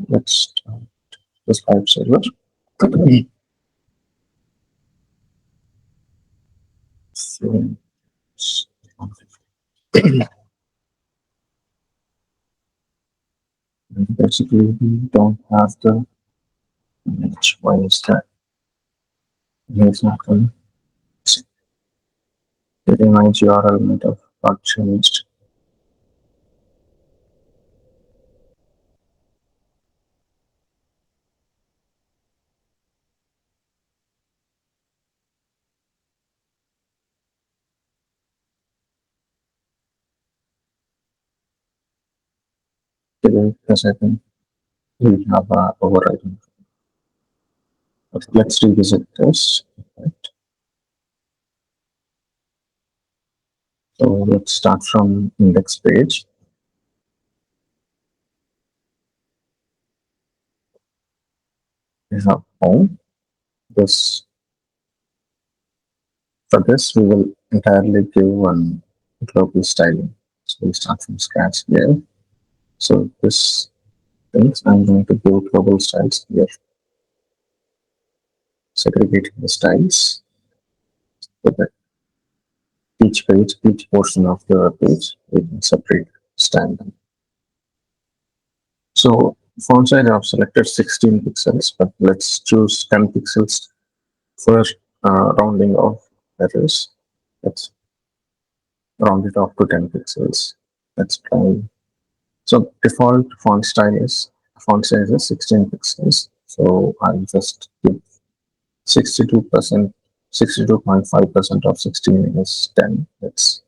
Let's start the Skype server. So, basically, we don't have the image. Why is that? It's not going to. The image URL might have got changed. Because I think we have overriding. Okay, let's revisit this. Right. So let's start from index page. We have home. This For this, we will entirely give one global styling. So we start from scratch here. So this things I'm going to give global styles here, segregating the styles so that each page, each portion of the page, we can separate style them. So font size I've selected 16 pixels, but let's choose 10 pixels for rounding off errors. Let's round it off to 10 pixels. Let's try. So default font size is 16 pixels. So I'll just give 62%, 62.5% of 16 is 10. That's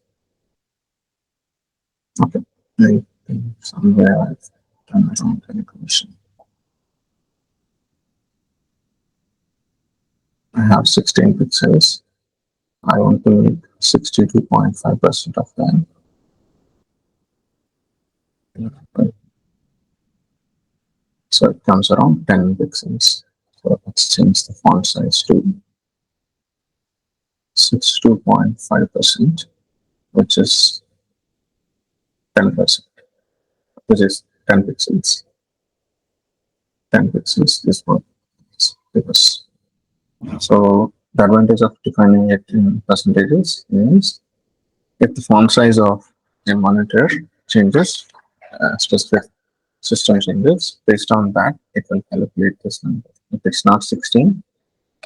okay. I think somewhere I've done a wrong calculation. I have 16 pixels. I want to make 62.5% of that. So it comes around 10 pixels. So let's change the font size to 62.5%, which is 10%, which is 10 pixels. 10 pixels is what because so the advantage of defining it in percentages is if the font size of a monitor changes, specific system changes, based on that, it will calculate this number. If it's not 16,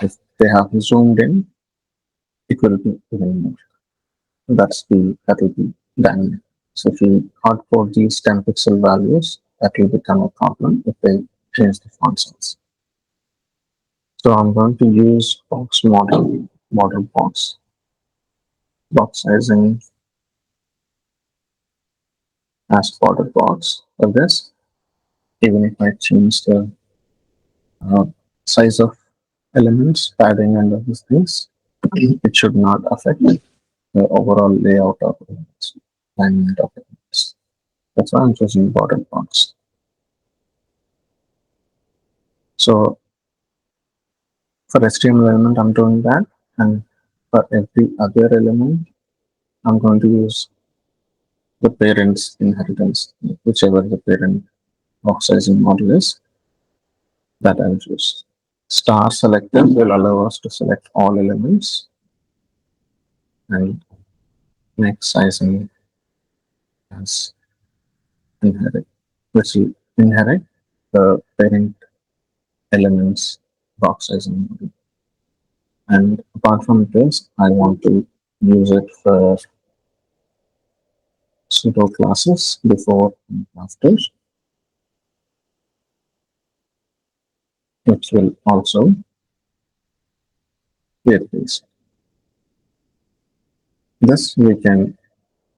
if they have zoomed in, it will be even more. That will be dynamic. So if you hardcode these 10 pixel values, that will become a problem if they change the font size. So I'm going to use box model box sizing as border box for this. Even if I change the uh, size of elements, padding and other things, it should not affect the overall layout of elements, alignment of elements. That's why I'm choosing border box. So for HTML element, I'm doing that, and for every other element, I'm going to use the parent's inheritance, whichever the parent box sizing model is, that I'll choose. Star selector will allow us to select all elements and make sizing as inherit, which will inherit the parent elements box sizing model. And apart from this, I want to use it for pseudo classes before and after, which will also create this. This we can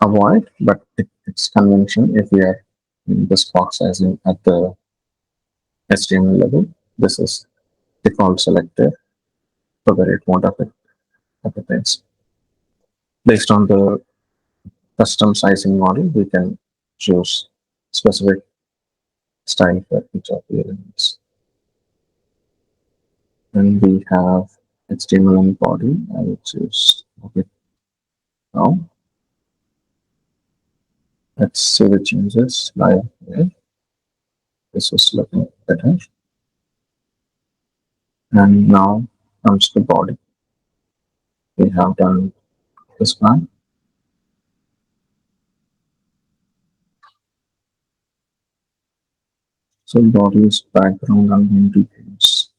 avoid, but it's convention if we are in this box sizing at the HTML level. This is default selector so that it won't affect things. Based on the custom sizing model, we can choose specific style for each of the elements. And we have HTML and body. I will choose okay now. Let's see the changes live here. This is looking better. And now comes the body. We have done this one. So body's background I'm going to use.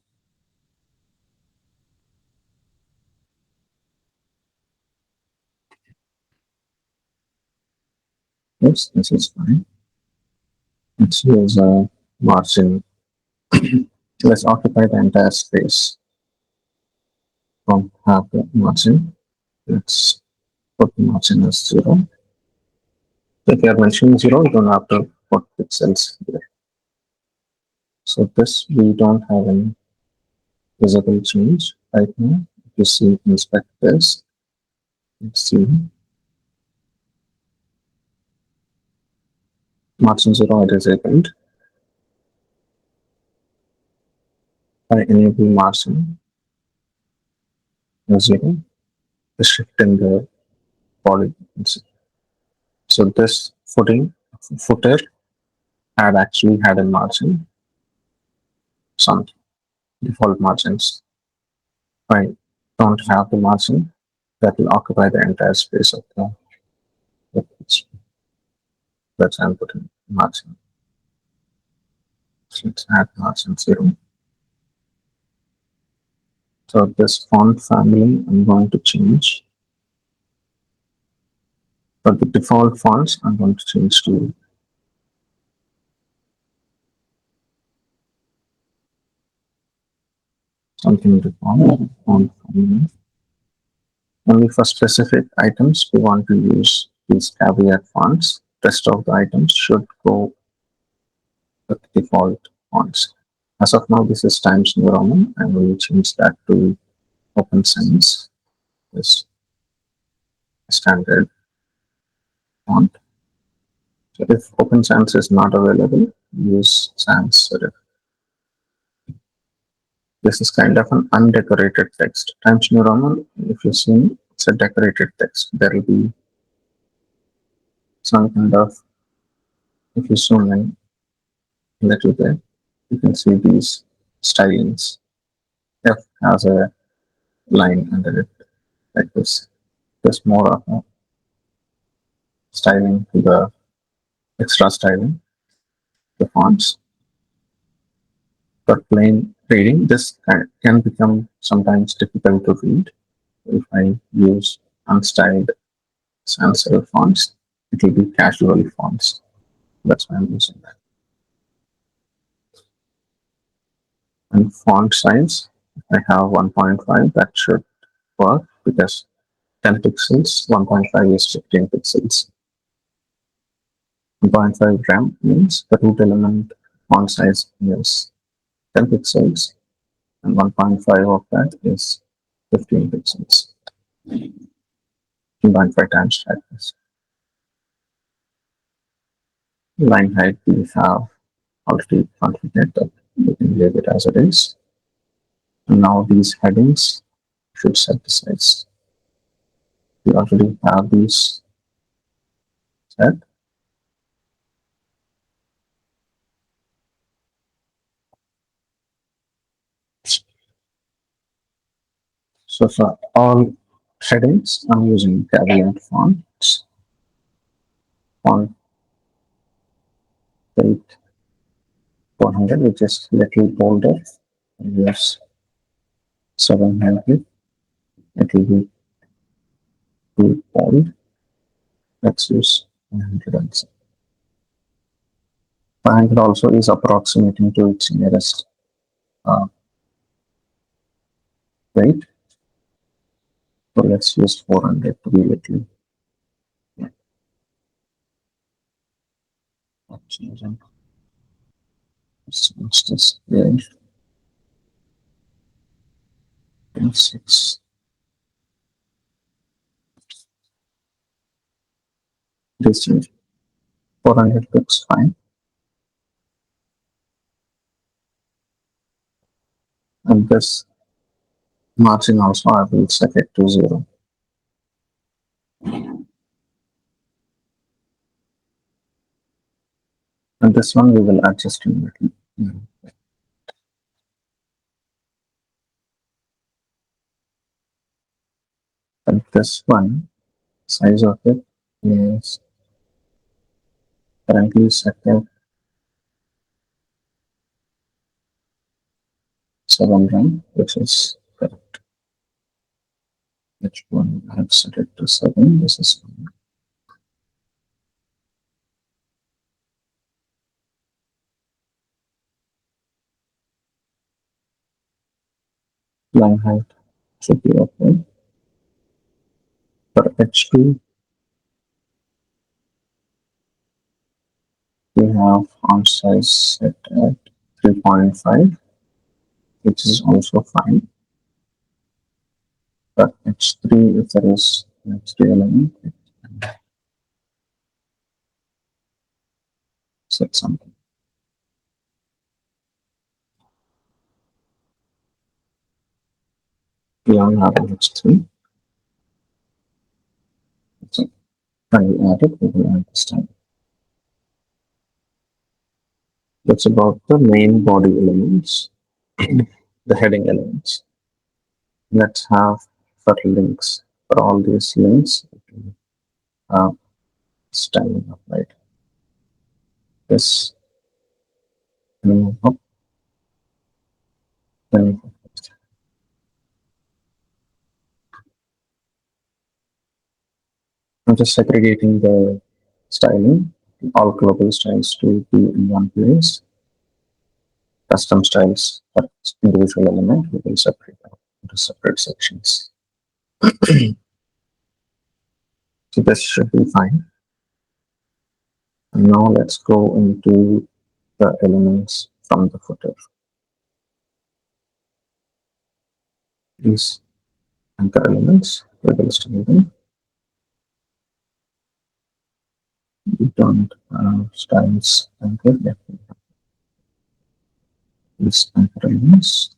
Yes, this is fine. Let's use a margin. Let's occupy the entire space from half the margin. Let's put the margin as 0. If you are mentioning 0, you don't have to put pixels here. So this we don't have any visible change right now. If you see inspect this, let's see margin 0 it is enabled. By enable margin 0, the shift in the body. So this footer had actually had a margin, some default margins. I don't have the margin that will occupy the entire space of the page. That's I'm putting margin. So let's add margin 0. So this font family I'm going to change. For the default fonts, I'm going to change to something default font family. Only for specific items we want to use these caveat fonts. Rest of the items should go with default fonts. As of now, this is Times New Roman, and we will change that to Open Sans, this standard font. So if Open Sans is not available, use sans serif. This is kind of an undecorated text. Times New Roman, if you see, it's a decorated text. There will be some kind of, if you zoom in a little bit, you can see these stylings. F has a line under it like this. There's more of a styling to the extra styling, the fonts. For plain reading, this can become sometimes difficult to read. If I use unstyled sans serif fonts, it will be casual fonts. That's why I'm using that. And font size, I have 1.5, that should work because 10 pixels, 1.5 is 15 pixels. 1.5 RAM means the root element font size is 10 pixels and 1.5 of that is 15 pixels. 2.5 times brightness. Line height we have already configured that we can leave it as it is. And now these headings should set the size. We already have these set. So for all headings, I'm using caveat fonts. Font weight 400, which is little bolder. Yes, 700. It will be too bold. Let's use 100. 500 also is approximating to its nearest weight. So let's use 400 to be little. What's this? Yeah. 6. This 400 looks fine. And this margin also I will set it to 0. And this one we will adjust in a little. And this one, size of it is currently set at 7 rand, which is correct. Which one I have set it to 7? This is one. Line height should be okay. For H2, we have font size set at 3.5, which is also fine. For H3, if there is an H3 element, it can set something. We all have an H3. So when we add it, we will add this time. That's about the main body elements, the heading elements. Let's have for links. For all these links, styling applied. This move up, then I'm just segregating the styling, all global styles to be in one place. Custom styles for individual element, we will separate out into separate sections. So this should be fine. And now let's go into the elements from the footer. These anchor elements, we will style them. We don't have styles anchor yet. These anchor elements.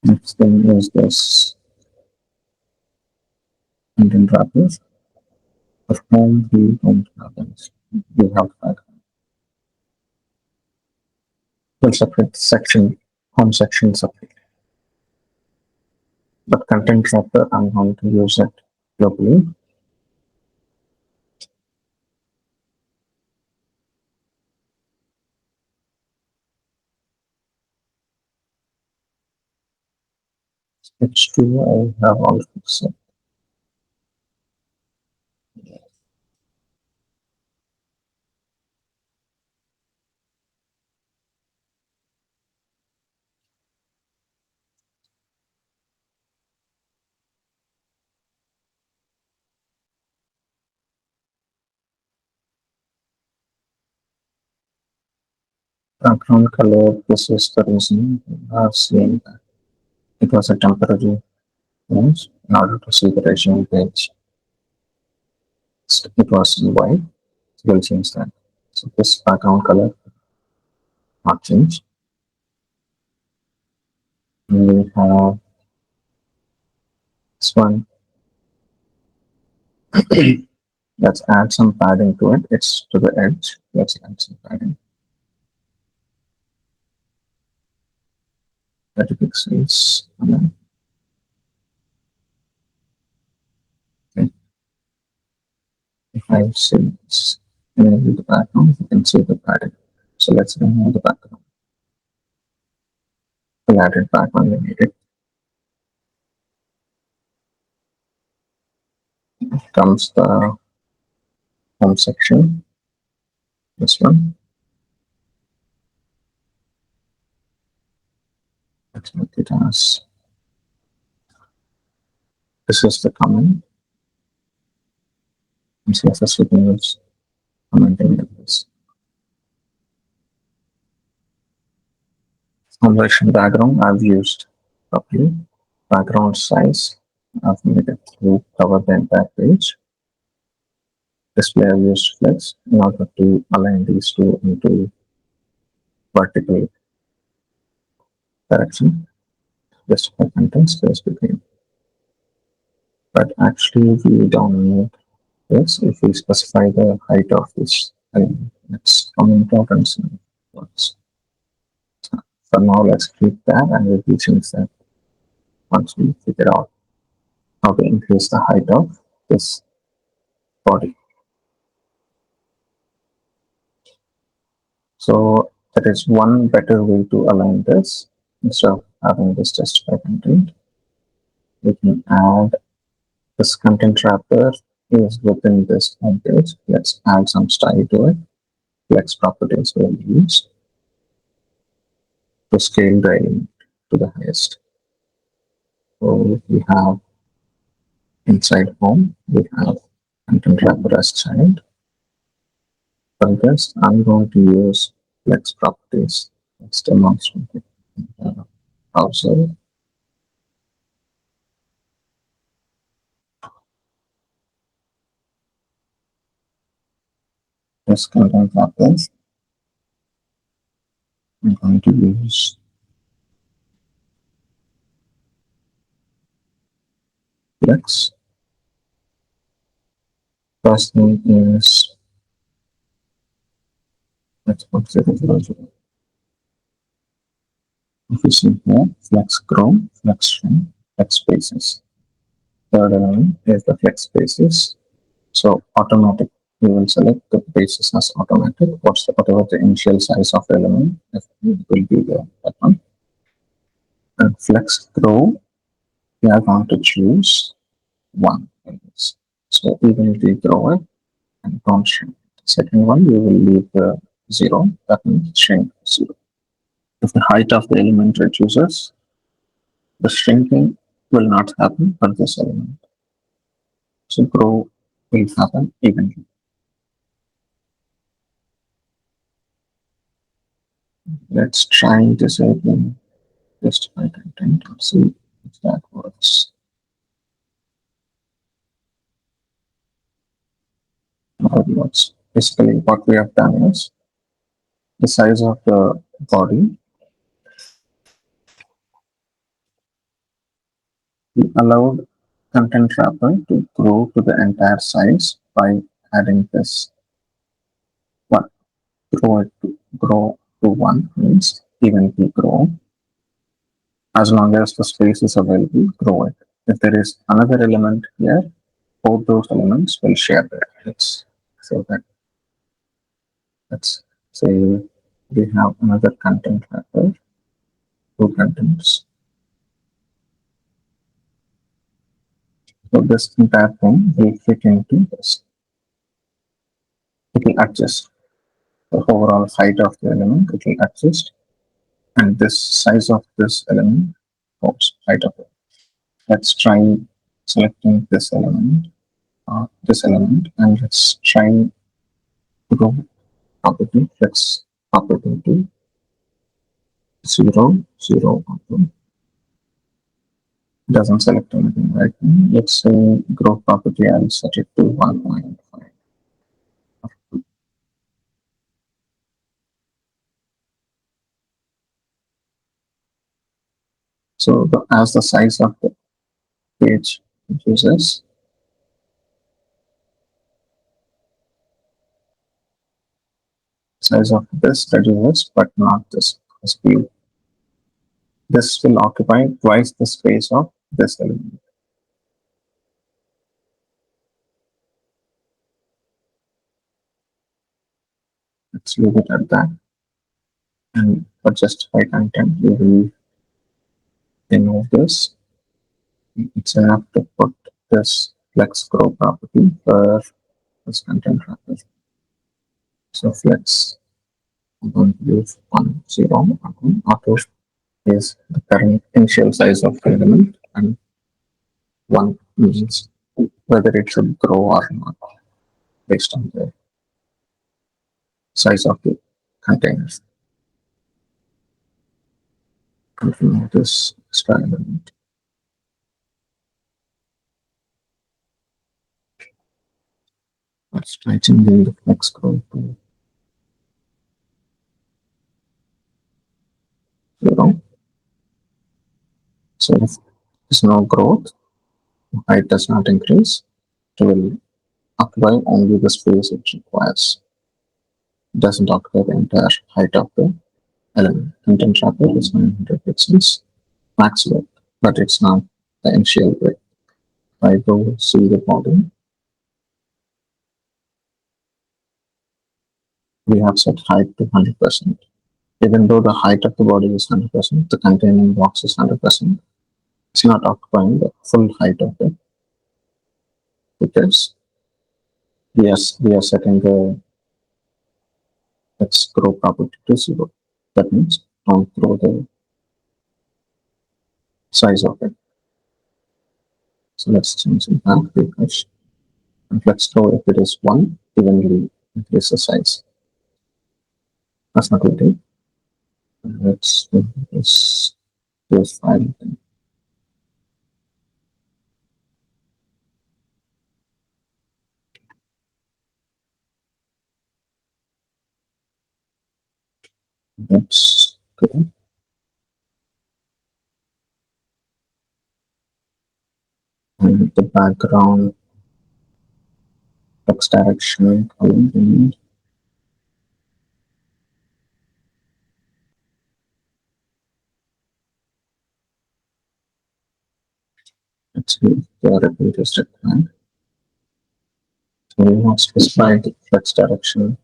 Next thing is this content wrappers. For home, we don't have them. We have that. We'll separate section, home section separate. But content wrapper, I'm going to use it globally. H2, I have all fixed. Background color, this is the reason I have seen that it was a temporary change in order to see the resume page. It was in white, so we'll change that. So this background color not change. And we have this one. Let's add some padding to it. It's to the edge. Let's add some padding. 30 pixels. Okay. If I see the background, you can see the padding. So let's remove the background. We'll add it back when we need it. Comes the home section. This one. Let's make it as. This is the comment. In CSS, we can use commenting like this. Home section background I've used properly. background size. I've made it to cover the entire page. Display I've used flex in order to align these two into vertical direction. Justify content space between. But actually we don't need this if we specify the height of this element. That's some importance in words. For now, let's keep that and we'll be change that once we figure out how to increase the height of this body. So that is one better way to align this. Instead of having this justify content, we can add this content wrapper is within this home page. Let's add some style to it. Flex properties will be used to scale the element to the highest. So we have inside home, we have content wrapper as child. For this, I'm going to use flex properties. Let's demonstrate it in the browser. This content wrappers. I'm going to use flex. First thing is let's put 000. If you see here, flex grow, flex shrink, flex spaces. Third element is the flex spaces. So automatic, we will select the basis as automatic. Whatever the initial size of the element, it will be that one. And flex grow, we are going to choose one in this. So we will regrow it and don't shrink. Second one, we will leave the 0, that means shrink 0. If the height of the element reduces, the shrinking will not happen for this element. So grow will happen evenly. Let's try disabling justify content and see if that works. Basically, what we have done is the size of the body. We allowed content wrapper to grow to the entire size by adding this one. Grow to one means evenly grow. As long as the space is available, grow it. If there is another element here, both those elements will share that. Let's say we have another content wrapper, two contents. So this entire thing will fit into this. It will adjust the overall height of the element, it will adjust, and this size of this element, height of it. Let's try selecting this element, and let's try grow property, flex property to 0, 0, 1. Doesn't select anything right now. Let's say growth property, I'll set it to 1.5. So as the size of the page reduces, size of this reduces, but not this view. This will occupy twice the space of this element. Let's leave it at that. And for justify content, we will remove this. It's enough to put this flex grow property for this content wrapper. So flex, I'm going to use 1, 0, 1. Auto is the current initial size of the element, and 1 means whether it should grow or not based on the size of the containers. Confirm this extra element. Let's try changing the flex scroll to 0. So if there's no growth, height does not increase, it will occupy only the space it requires. It doesn't occupy the entire height of the element. Content wrapper is 900 pixels max width, but it's not the initial width. If I go see the body, we have set height to 100%. Even though the height of the body is 100%, the containing box is 100%. It's not occupying the full height of it because we are setting the let's grow property to 0. That means don't grow the size of it. So let's change it back because and let's grow if it is 1, evenly increase the size. That's not what we do. Let's do this file. That's good. And the background text direction column. Let's see the repeat is required. So we want specified text direction.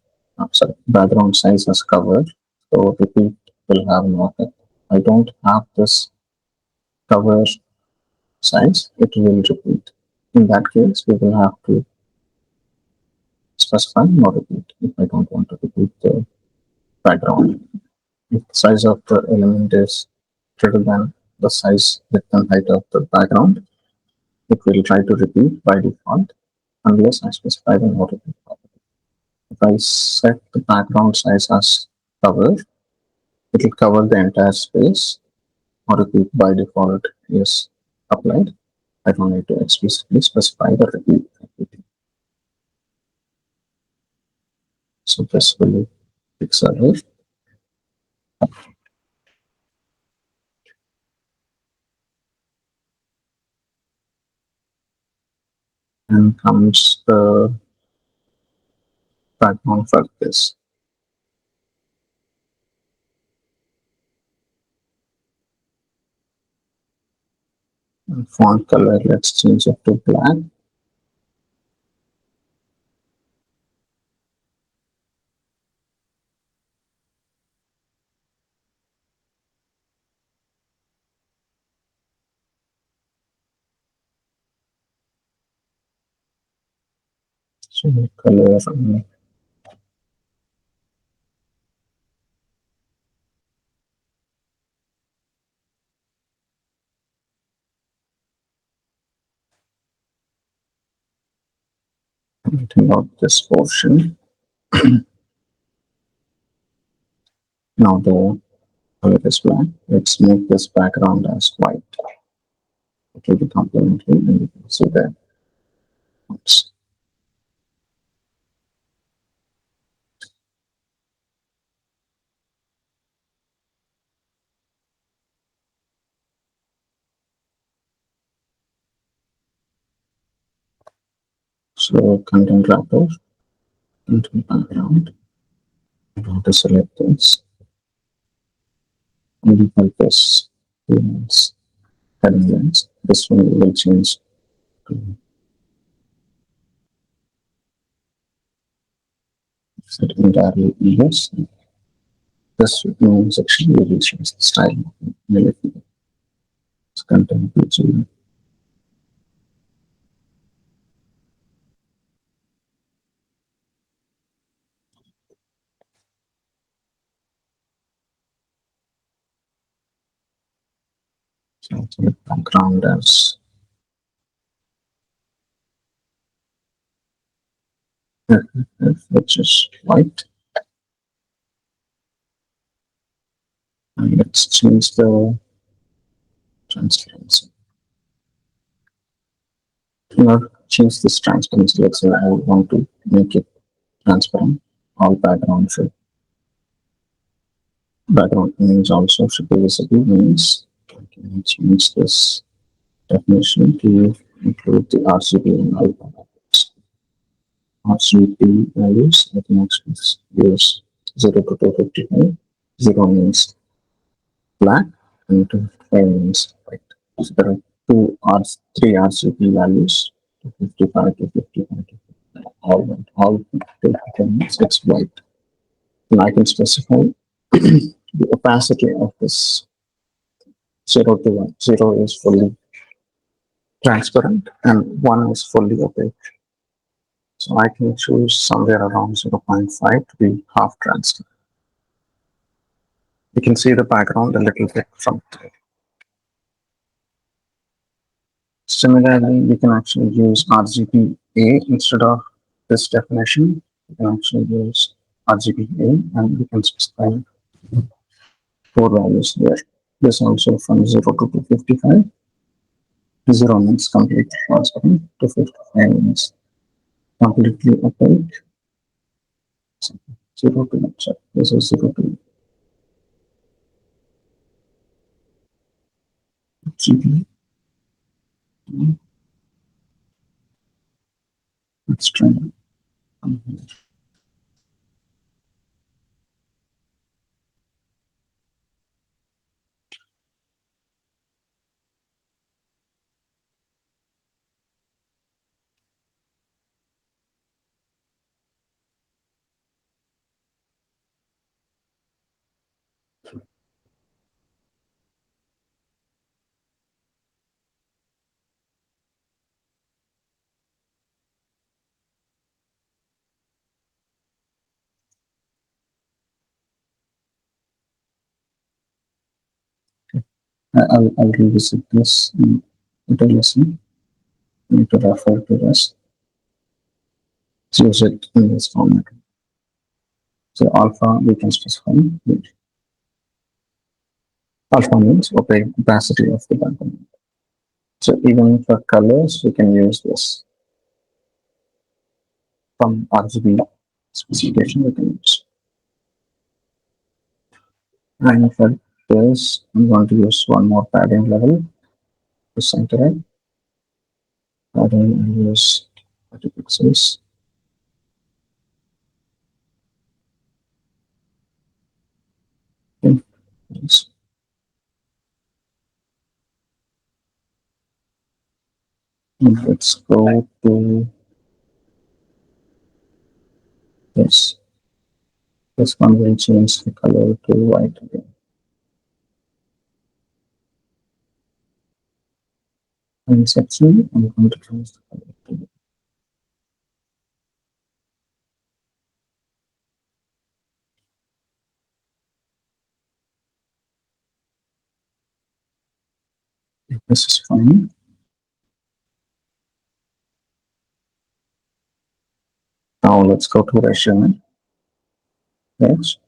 Sorry, background size as covered. So repeat will have no effect. I don't have this cover size, it will repeat. In that case, we will have to specify no repeat if I don't want to repeat the background. If the size of the element is greater than the size, width, and height of the background, it will try to repeat by default unless I specify the no repeat property. If I set the background size as cover, it will cover the entire space. No repeat by default is applied. I don't need to explicitly specify the repeat. So this will fix error. And comes the background for this. And font color, let's change it to black. So the color anything out this portion. Now the color is black. Let's make this background as white. It will be complementary and you can see that. So content wrapper, content background. I want to select this. And default this lens, heading lens. This one will change to set entirely yes. This section we will change the style. It's content PG. So the background as which is white. And let's change the transparency. Here change this transparency. Let's say I want to make it transparent. All background image also should be visible. Means I can change this definition to include the RGB and alpha values. RGB values, I can actually use 0 to 255. 0 means black and 255 means white. So there are three RGB values, 255 to 55 to 55, all white. All 255 means it's white. And I can specify the opacity of this 0 to 1. 0 is fully transparent and 1 is fully opaque. So I can choose somewhere around 0.5 to be half transparent. You can see the background a little bit from there. Similarly, we can actually use RGBA instead of this definition. We can actually use RGBA and we can specify four values here. This also from 0 to 255. 0 means completely transparent, 255 means completely opaque. 0 to check. This is 0 to GB. Let's try. I'll revisit this in the lesson. I need to refer to this. Let's use it in this format. So alpha we can specify. Alpha means opacity of the background. So even for colors, we can use this. From RGB specification, we can use. And for this, I'm going to use one more padding level to center it. Padding and use 30 pixels. Okay. Yes. And let's go to this. This one will change the color to white again. And section, I'm going to change the color to this is fine. Now let's go to resume. Next,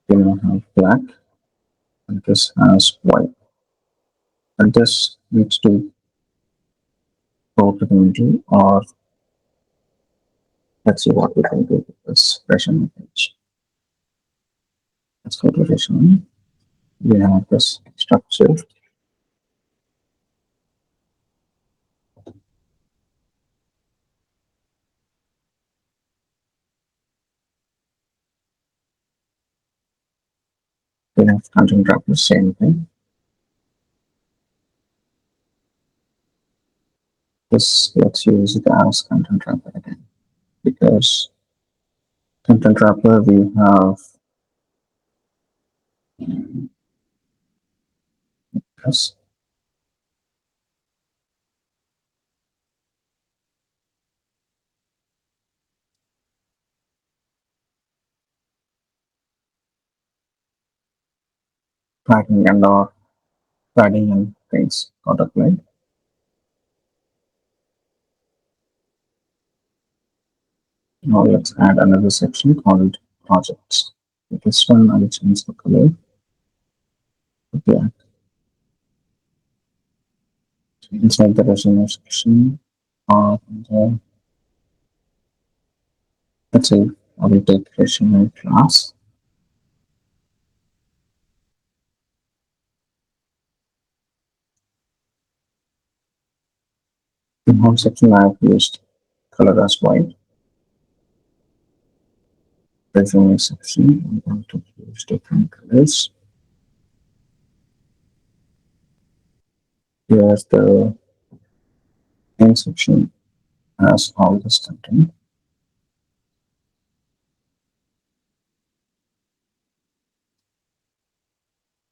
we now have black, and this has white. And this needs to go to the middle, or let's see what we can do with this resume page. Let's go to resume. We have this structure. We have content wrapper, same thing. This let's use it as content wrapper again, because content wrapper we have this. Tagging and or padding and things got applied. Now let's add another section called projects. With this one, I'll change the color to black. Inside the resume section, And let's say I will take resume class. In home section, I have used color as white. Resume section, I'm going to use different colors. Here's the main section has all this content.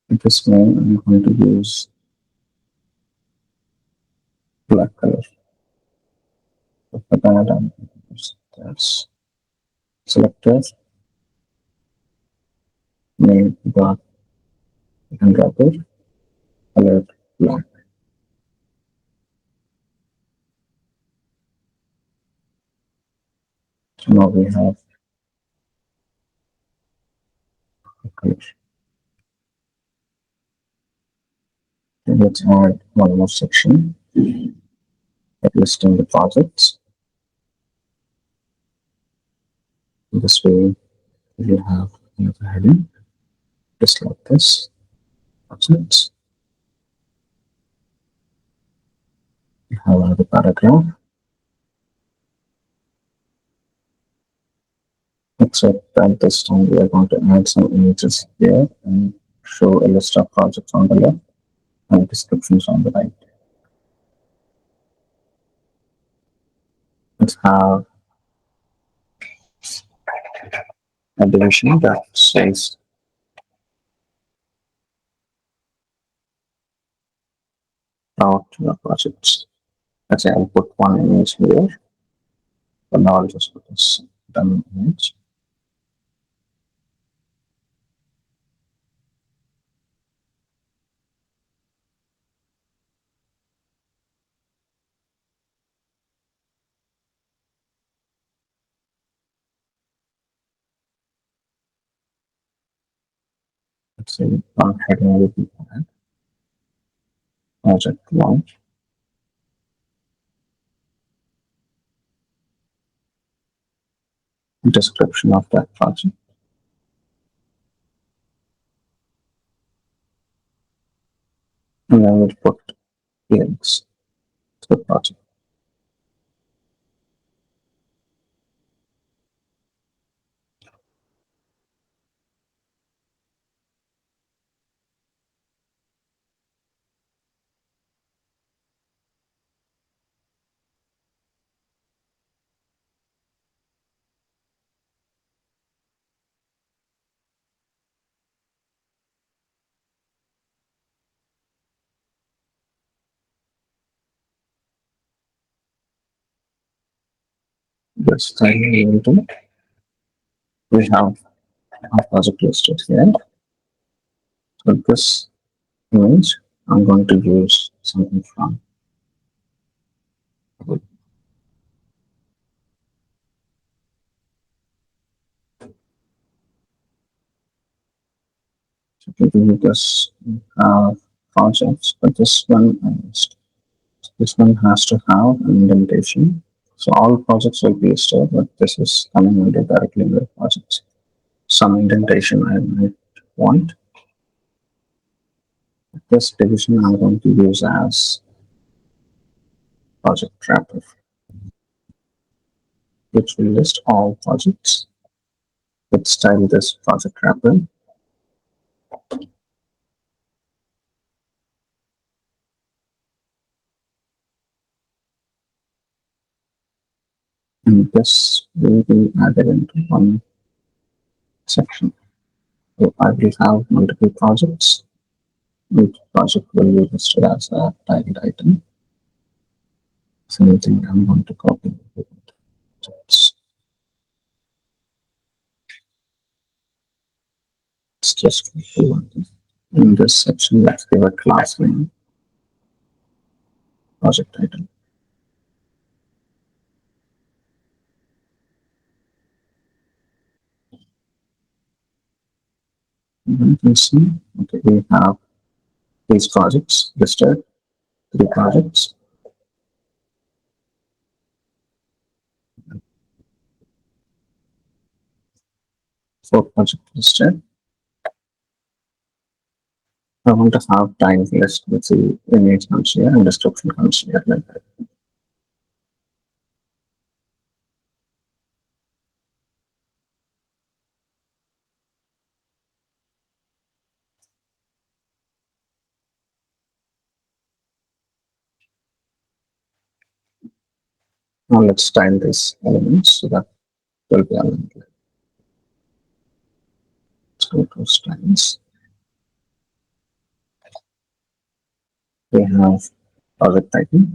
In this main, I'm going to use black color. So for that, I'm going to use this selector, name dot and dropper, color black. So now we have the color. And let's add one more section listing the projects. This way, you have another heading, just like this. Projects. You have another paragraph. Except that this time we are going to add some images here and show a list of projects on the left and descriptions on the right. Let's have a division that says out the projects. Let's say I'll put one image here, but now I'll just put this done image. Let's say one heading will be add project one. Description of that project. And then we'll put links to the project. This time we have our project listed here. So this image, I'm going to use something from Google. So we do this projects, but this one has to have an indentation. So all projects will be listed, but this is coming under directly under projects. Some indentation I might want. This division I'm going to use as project wrapper, which will list all projects. Let's style this project wrapper. And this will be added into one section. So I will have multiple projects. Each project will be listed as a titled item. Same thing I'm going to copy. It's just in this section, let's give a class name, project title. You can see, okay, we have these projects listed, 3 projects. for project listed, I want to have time list with the image comes here and description comes here like that. Now let's style this element so that it will be aligned. Let's go to styles. We have project title.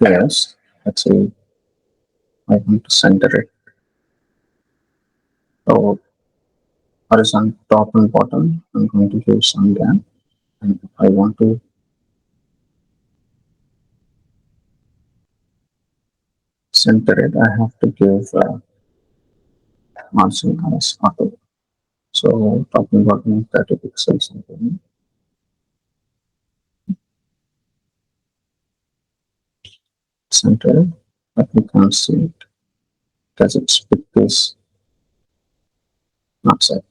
Yes, let's say I want to center it. So horizontal top and bottom, I'm going to use some gap. And if I want to center it, I have to give margin as auto. So top and bottom 30 pixels. Center it, but we can't see it because its width is not set.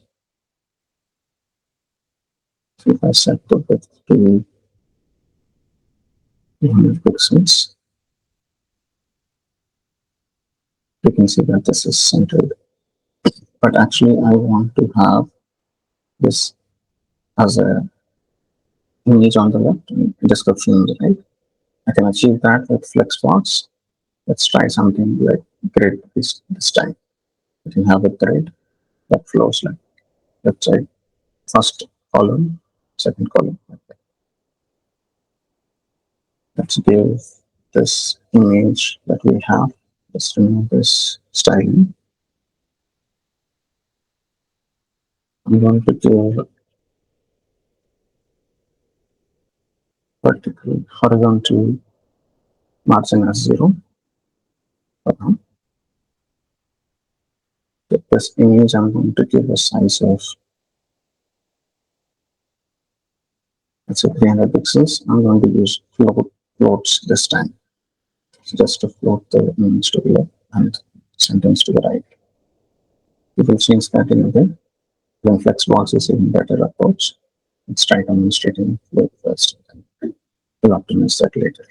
So if I set the width to 200 pixels, you can see that this is centered. But actually, I want to have this as a image on the left and description on the right. I can achieve that with Flexbox. Let's try something like grid this time. You can have a grid that flows like, let's say, first column, second column. Let's give this image that we have. Let's remove this styling. I'm going to give vertical, horizontal margin as 0. With this image, I'm going to give a size of, let's say, 300 pixels. I'm going to use floats this time, just to float the image to the left and sentence to the right. We will change that in a bit. Then Flexbox is even better approach. Let's try demonstrating float first. We'll optimize that later.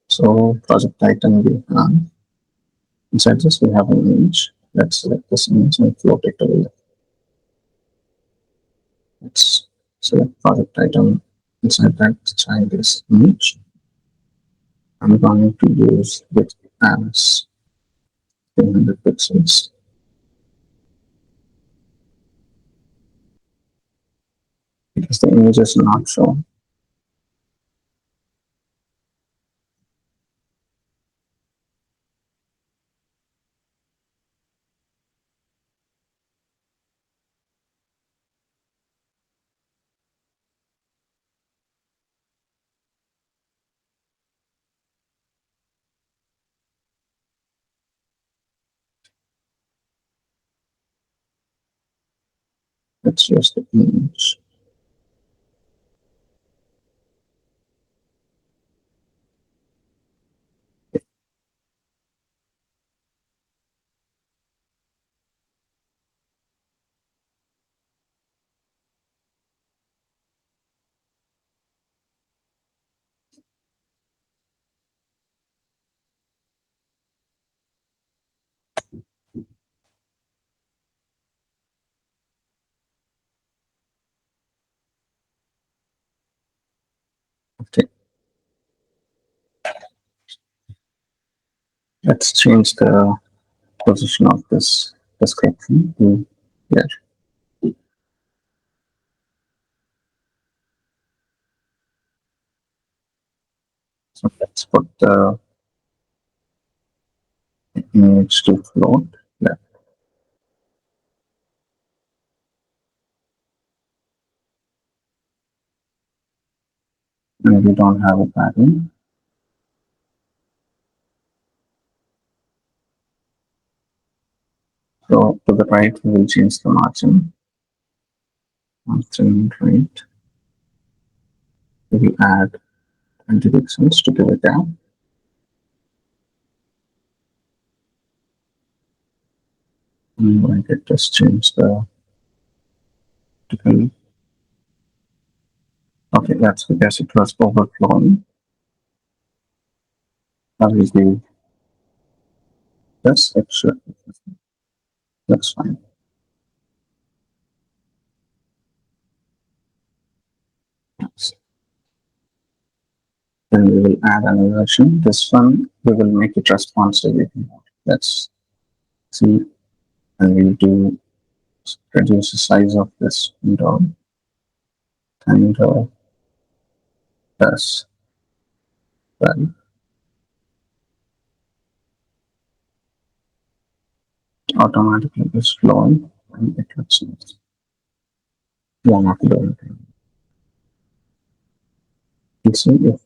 So project item we have. Inside this, we have an image. Let's select this image and float it to the left. Let's select project item. Inside that, try this image. I'm going to use width as 300 pixels. Because the image is not shown. Let's use the image. Okay. Let's change the position of this description to here. So let's put the image to float left. And we don't have a pattern. So to the right, we will change the margin. Margin right. We will add 20 pixels to give a gap. I'm going to just change the title. Okay, that's because it was overflowing. I will give this extra. That's fine. Then we will add another version. This one, we will make it responsive. Let's see. And we'll do reduce the size of this window and this. Well, automatically is flowing and it looks nice. One of the let's see if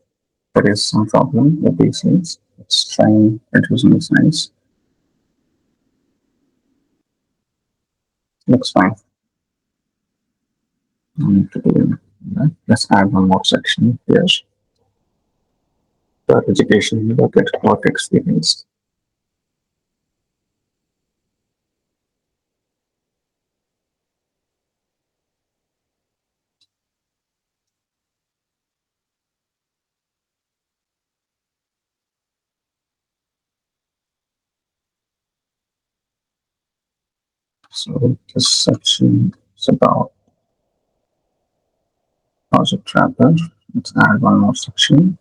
there is some problem with these things. Let's try and reduce the size. Looks fine. I need to do that. Let's add one more section here. The education work experience. So this section is about project tracker. Let's add one more section.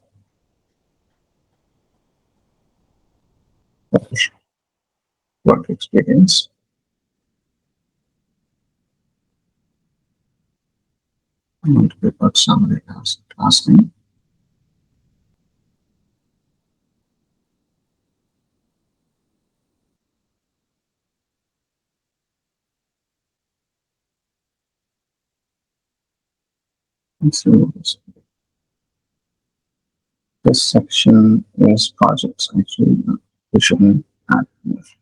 Work experience. I'm going to put summary as task name. And so this section is projects. Actually, we shouldn't add this.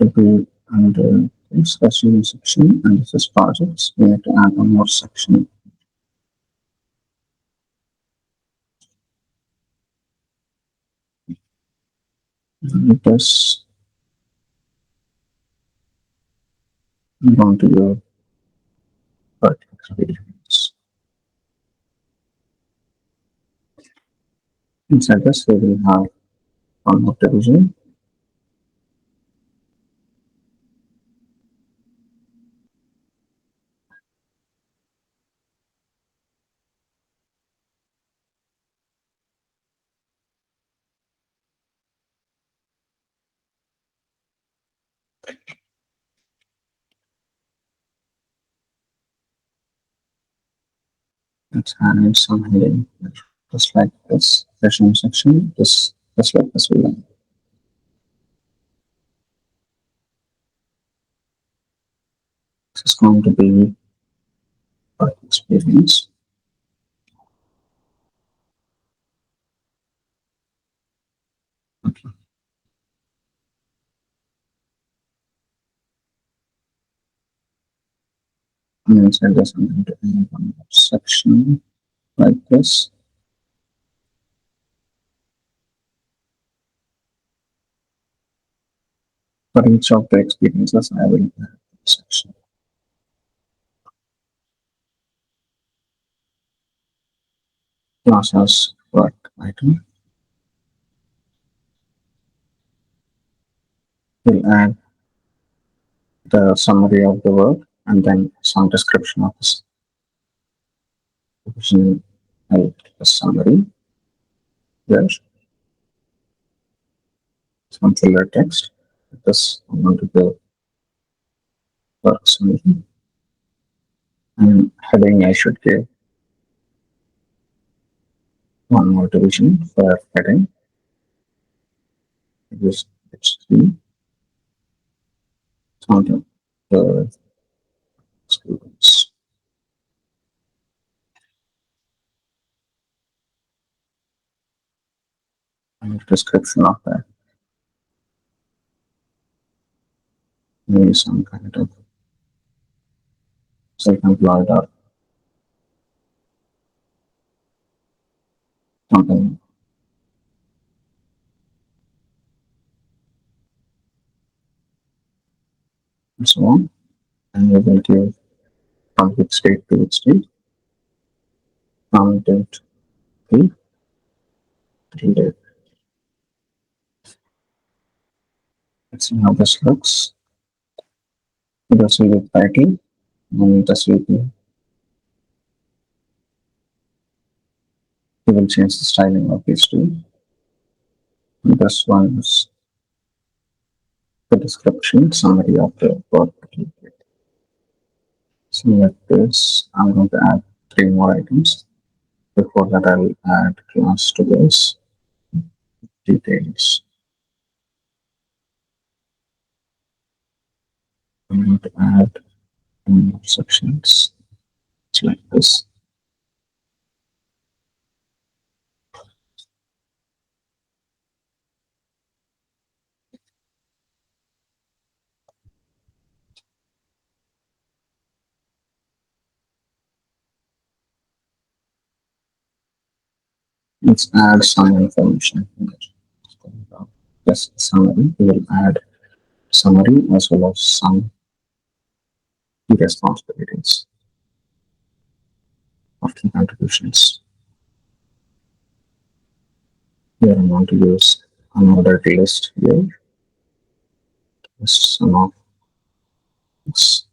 It will be under special section, and this is projects. We need to add one more section. This I'm going to do work experience. Inside this, we will have one more division. Let's add in some heading, just like this session section, just like this will. This is going to be work experience. Okay. And inside this, I'm going to add one more section like this. For each of the experiences, I will add a section. Process work item. We'll add the summary of the work and then some description of this. Division the summary. There. Some filler text. This I'm going to go work summary. And heading I should give one more division for heading. Use HTTP. Content students. And description of that. Maybe some kind of self-employed or something. so on. And we will give from which state to which state, from date to till date. Let's see how this looks. This will be title, and this will be, we will change the styling of these two. And this one is the description, summary of the work. So like this, I'm going to add 3 more items. Before that, I'll add class to this, details. I'm going to add more sections. It's like this. Let's add some information here. This summary, we will add summary as well as some key responsibilities of key contributions. Here I'm going to use another list here. List some of this.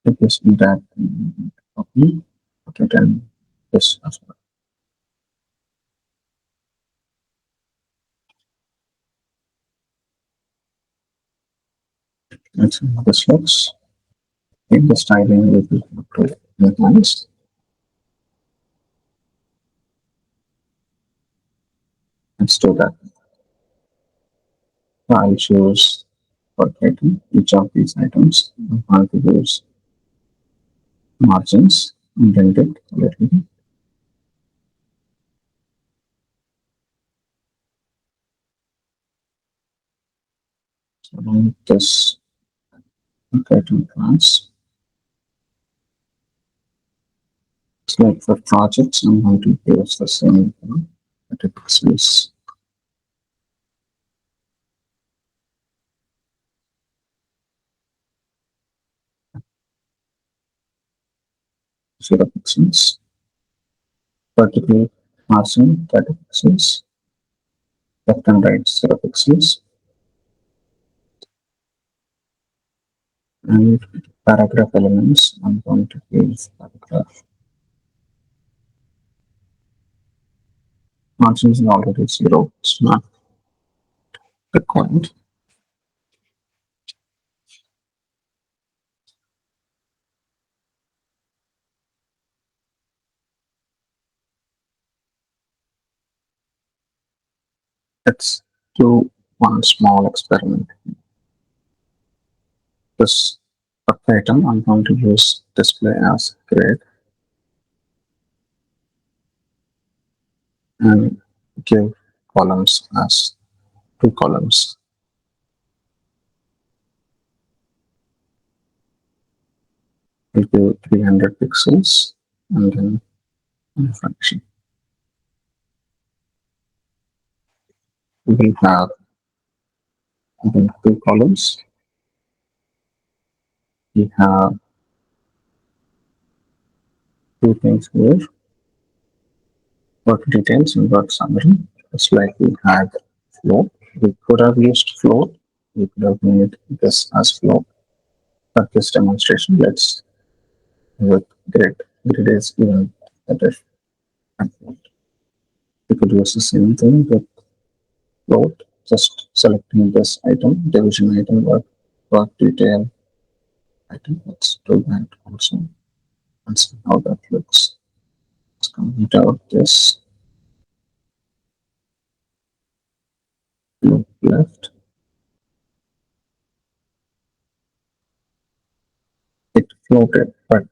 If this that copy, okay, then this as well. Let's see how this looks. In the styling will be nice. Let's do that. I'll choose per item, each of these items. I'm going to use margins, indent it a little bit. So on this item class. It's like for projects, I'm going to use the same pixels. Zero pixels. Vertical margin 30 pixels. Left and right 0 pixels. And paragraph elements, I'm going to use paragraph. Margin is already 0, it's not required. Let's do one small experiment. This item I'm going to use display as grade and give columns as 2 columns. We'll give 300 pixels and then a function. We will have 2 columns. We have 2 things here, work details and work summary. Just like we had float, we could have used float. We could have made this as float. For this demonstration, let's with grid. Grid is even better. We could use the same thing with float, just selecting this item, division item, work detail item. Let's do that also and see how that looks. Let's comment out this. Look left. It floated, but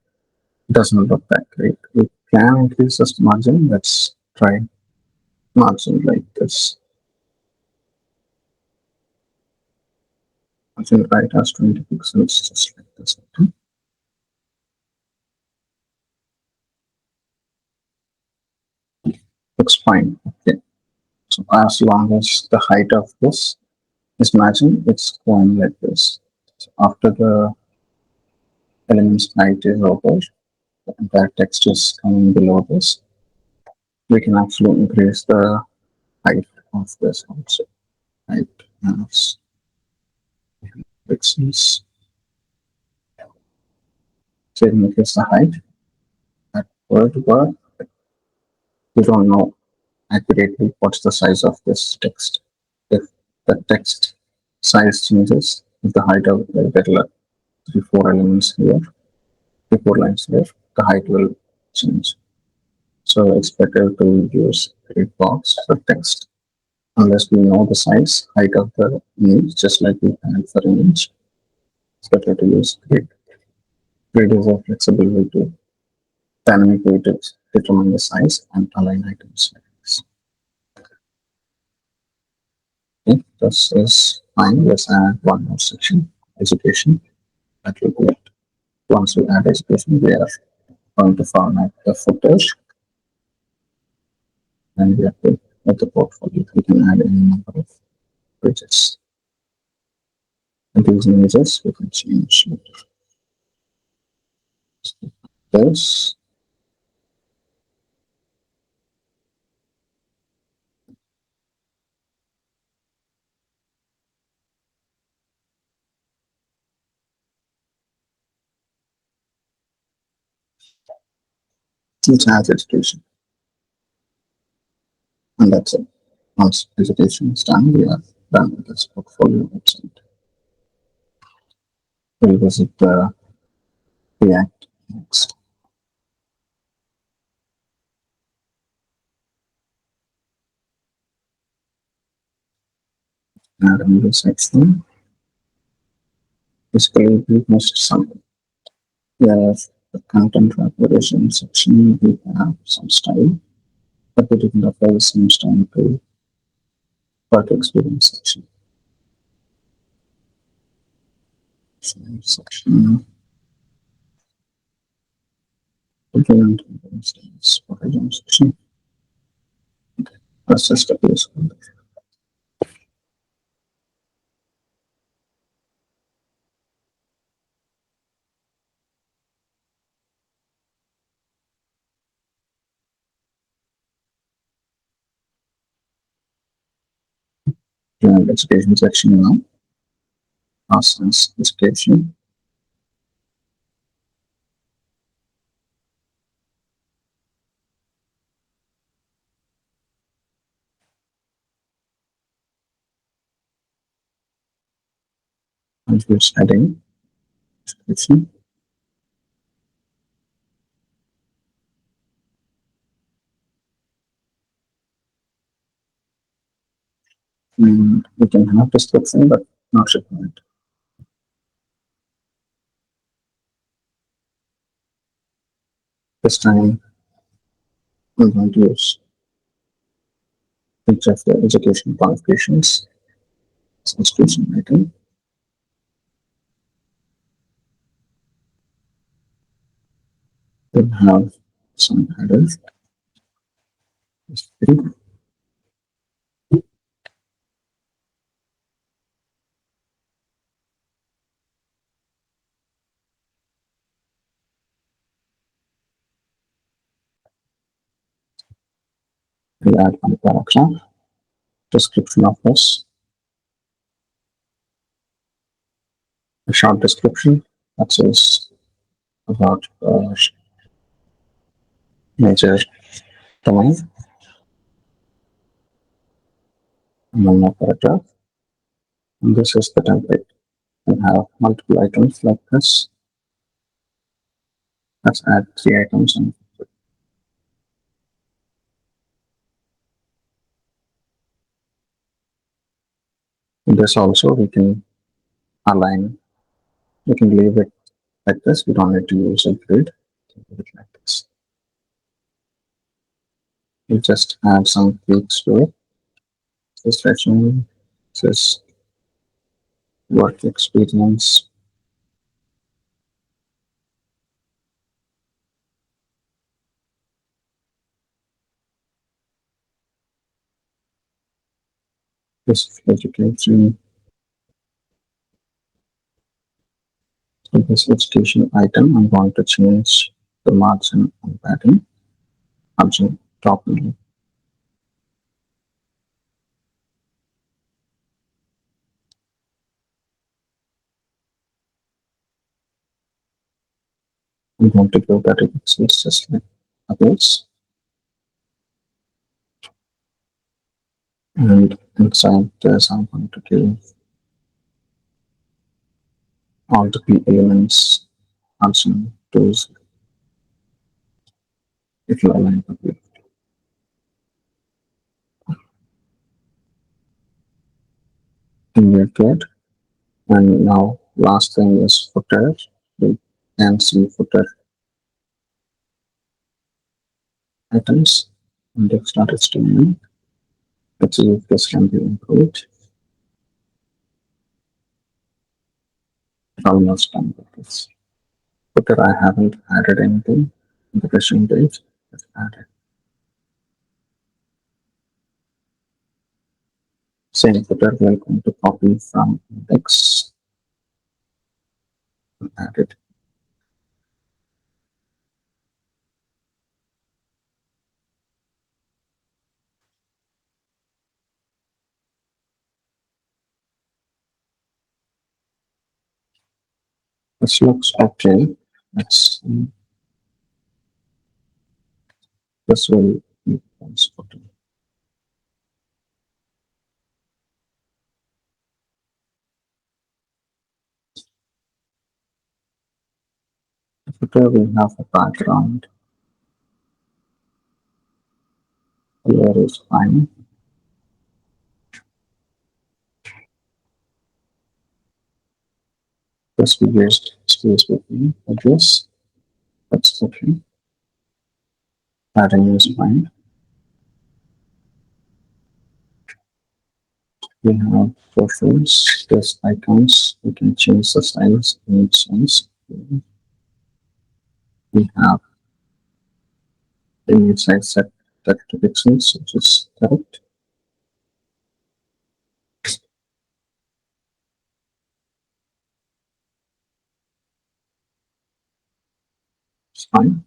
doesn't look that great. We can increase this margin. Let's try margin like this. Margin right as 20 pixels, just like this. Okay. Looks fine. Okay. So as long as the height of this is matching, it's going like this. So after the element's height is over, the entire text is coming below this. We can actually increase the height of this also. Height as pixels. So it increase the height. That word work. We don't know accurately what's the size of this text. If the text size changes, if the height of the there are 3-4 elements here, 3-4 lines here, the height will change. So it's better to use grid box for text unless we know the size, height of the image, just like we had for image. It's better to use grid. Grid is a flexible way to dynamically determine the size and align items like this. Okay, this is fine. Let's add one more section, education. That will be it. Once we add education, we are going to format the footage and we have to add the portfolio. We can add any number of pages. And these images we can change this. It has education. And that's it. Once education is done, we are done with this portfolio website. We'll visit the React next. Add a new section. Basically, we must some. We have the content preparation section. We have some style, but we didn't apply the same style to work experience section. Same section. Implement section. That's just a placeholder. Education section now. Process education. Contributes heading. Description. And we can have description, but not shipment. This time, I'm going to use each of the education qualifications. Institution item. We'll have some headers. We'll add one paragraph. Description of this. A short description that says about major domain. And one more paragraph. And this is the template. We have multiple items like this. Let's add 3 items. And in this also we can align. We can leave it like this. We don't need to use a grid. Leave it like this. You just add some tweaks to it. This section says work experience. This education. So this education item, I'm going to change the margin and padding. Margin top and I'm going to go that it exists just like others. And inside this, I'm going to give all the key elements also those if you align with in your code. And now last thing is footer. We can see footer items index.html. Let's see if this can be improved. Almost done with this. Footer I haven't added anything. The question page is added. Same footer we're going to copy from index and add it. This looks okay. Let's see. This will be this footer. The footer will have a background. Color is fine. This we used space between address. That's okay. Padding is fine. We have profiles, test icons. We can change the styles in size. We have image size set 32 pixels, which is correct. It's fine.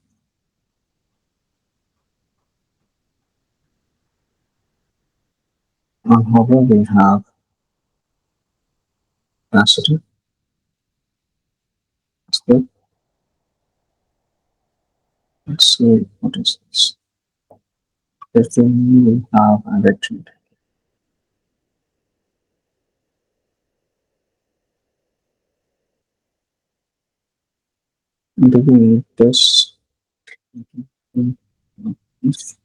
On hover, we have opacity. That's good. Let's see what is this. If we have a directory. Do we need this? Let's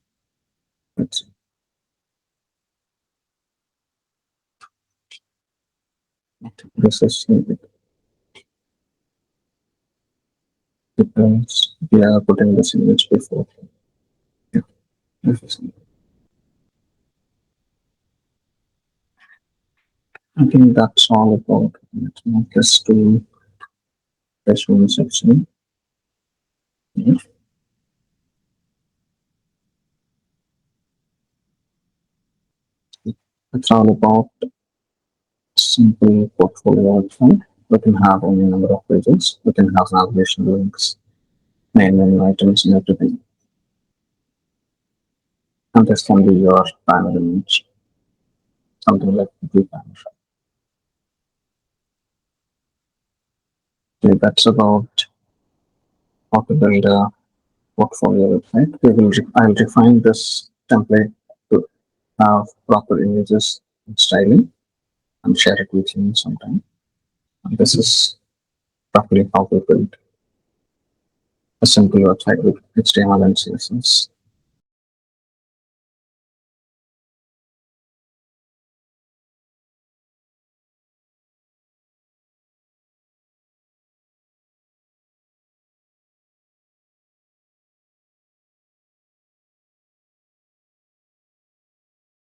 see. This is needed because we are putting this image before. Yeah, this is needed. I think that's all about it. Not just to visual section. Yeah. It's all about simple portfolio outline. We can have any number of pages. We can have navigation links, main menu items, and everything. And this can be your primary image, something like the banner. Okay, that's about how to build a portfolio website. I'll refine this template to have proper images and styling and share it with you sometime. And this is roughly how we build a simple website with HTML and CSS.